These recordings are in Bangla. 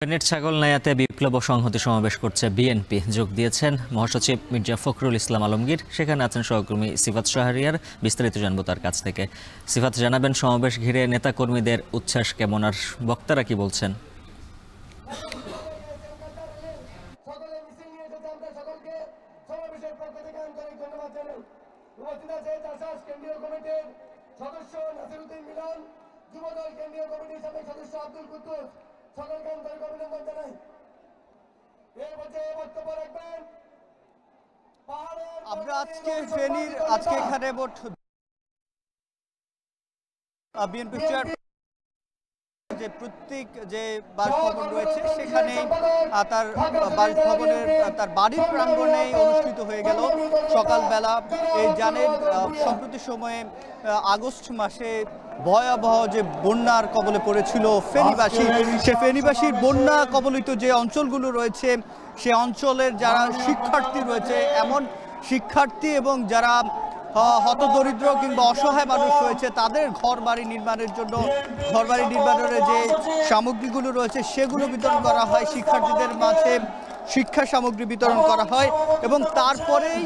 ফেনীর ছাগলনাইয়াতে বিপ্লব ও সংহতি সমাবেশ করছে বিএনপি। যোগ দিয়েছেন মহাসচিব মির্জা ফখরুল ইসলাম আলমগীর। সেখানে আছেন সহকর্মী সিফাত শাহরিয়ার। বিস্তারিত জানবো তার কাছ থেকে। সিফাত, জানাবেন সমাবেশ ঘিরে নেতাকর্মীদের উচ্ছ্বাস কেমন, আর বক্তারা কি বলছেন? আমরা ফেনীর এখানে মোট বিএনপি যে প্রত্যেক যে বাসভবন রয়েছে সেখানে তার বাসভবনের তার বাড়ির প্রাঙ্গণে অনুষ্ঠিত হয়ে গেল সকালবেলা। এই জানেন সম্প্রতি সময়ে আগস্ট মাসে ভয়াবহ যে বন্যার কবলে পড়েছিল ফেনীবাসী, সে ফেনীবাসীর বন্যা কবলিত যে অঞ্চলগুলো রয়েছে সে অঞ্চলের যারা শিক্ষার্থী রয়েছে, এমন শিক্ষার্থী এবং যারা হতদরিদ্র কিংবা অসহায় মানুষ রয়েছে, তাদের ঘর বাড়ি নির্মাণের জন্য ঘরবাড়ি নির্মাণের যে সামগ্রীগুলো রয়েছে সেগুলো বিতরণ করা হয়। শিক্ষার্থীদের মাঝে শিক্ষা সামগ্রী বিতরণ করা হয় এবং তারপরেই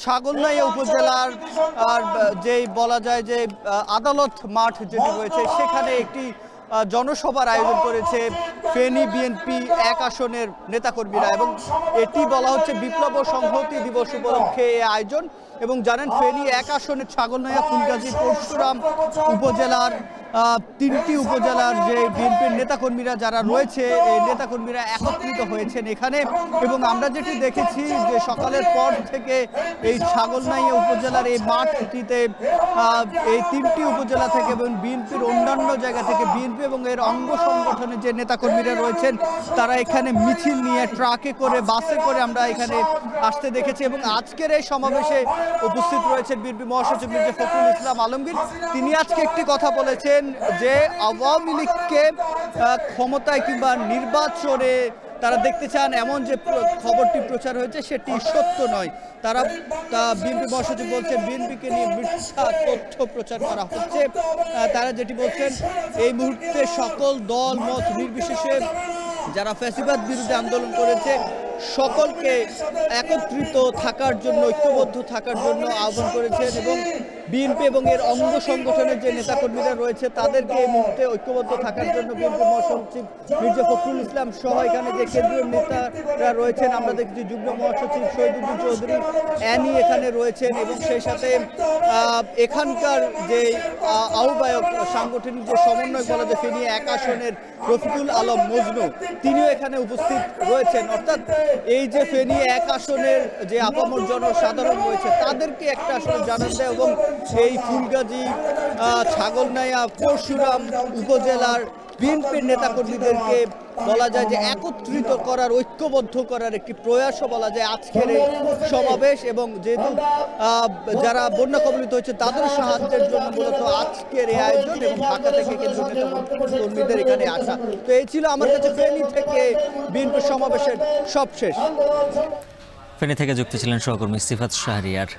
ছাগলনাইয়া উপজেলার যেই বলা যায় যে আদালত মাঠ যেটি রয়েছে সেখানে একটি জনসভার আয়োজন করেছে ফেনী বিএনপি ১ আসনের নেতাকর্মীরা, এবং এটি বলা হচ্ছে বিপ্লব ও সংহতি দিবস উপলক্ষে এই আয়োজন। এবং জানেন ফেনী ১ আসনের ছাগলনাইয়া, ফুলগাজী, পরশুরাম উপজেলার ৩টি উপজেলার যে বিএনপির নেতাকর্মীরা যারা রয়েছে, এই নেতাকর্মীরা একত্রিত হয়েছেন এখানে। এবং আমরা যেটি দেখেছি যে সকালের পর থেকে এই ছাগলনাইয়া উপজেলার এই মাঠটিতে এই ৩টি উপজেলা থেকে এবং বিএনপির অন্যান্য জায়গা থেকে বিএনপি এবং এর অঙ্গ সংগঠনের যে নেতাকর্মীরা রয়েছেন তারা এখানে মিছিল নিয়ে ট্রাকে করে, বাসে করে আমরা এখানে আসতে দেখেছি। এবং আজকের এই সমাবেশে উপস্থিত রয়েছেন বিএনপি মহাসচিব মির্জা ফখরুল ইসলাম আলমগীর। তিনি আজকে একটি কথা বলেছেন যে আওয়ামী লীগকে ক্ষমতায় কিংবা নির্বাচনে তারা দেখতে চান, এমন যে খবরটি প্রচার হয়েছে সেটি সত্য নয়। তারা বিএনপি মহাসচিব বলছেন বিএনপিকে নিয়ে মিথ্যা তথ্য প্রচার করা হচ্ছে। তারা যেটি বলছেন এই মুহূর্তে সকল দল মত নির্বিশেষে যারা ফ্যাসিবাদ বিরুদ্ধে আন্দোলন করেছে সকলকে একত্রিত থাকার জন্য, ঐক্যবদ্ধ থাকার জন্য আহ্বান করেছেন। এবং বিএনপি এবং এর অঙ্গ সংগঠনের যে নেতাকর্মীরা রয়েছে তাদেরকে এই মুহূর্তে ঐক্যবদ্ধ থাকার জন্য বিএনপি মহাসচিব মির্জা ফখরুল ইসলাম সহ এখানে যে কেন্দ্রীয় নেতারা রয়েছেন, আমরা দেখছি যুগ্ম মহাসচিব শহীদুদ্দিন চৌধুরী অ্যানি এখানে রয়েছেন, এবং সেই সাথে এখানকার যে আহ্বায়ক সাংগঠনিক যে সমন্বয় বলা যায় ফেনী ১ আসনের রফিকুল আলম মজনু, তিনিও এখানে উপস্থিত রয়েছেন। অর্থাৎ এই যে ফেনী ১ আসনের যে আপামর জনসাধারণ রয়েছে তাদেরকে একটা আসলে জানান দেয়, এবং এই ফুলগাজী, ছাগলনাইয়া, পরশুরাম উপজেলার বিএনপির নেতাকর্মীদেরকে বলা যায় যে একত্রিত করার, ঐক্যবদ্ধ করার একটি প্রয়াসও বলা যায় আজকের এই সমাবেশ। এবং যেহেতু যারা বন্যা কবলিত হয়েছে তাদের সাহায্যের জন্য মূলত আজকের এই আয়োজন এবং ঢাকা থেকে কেন্দ্রীয় নেতাকর্মীদের এখানে আসা। তো এই ছিল আমার কাছে ফেনী থেকে বিএনপির সমাবেশের সবশেষ। ফেনী থেকে যুক্ত ছিলেন সহকর্মী সিফাত শাহরিয়ার।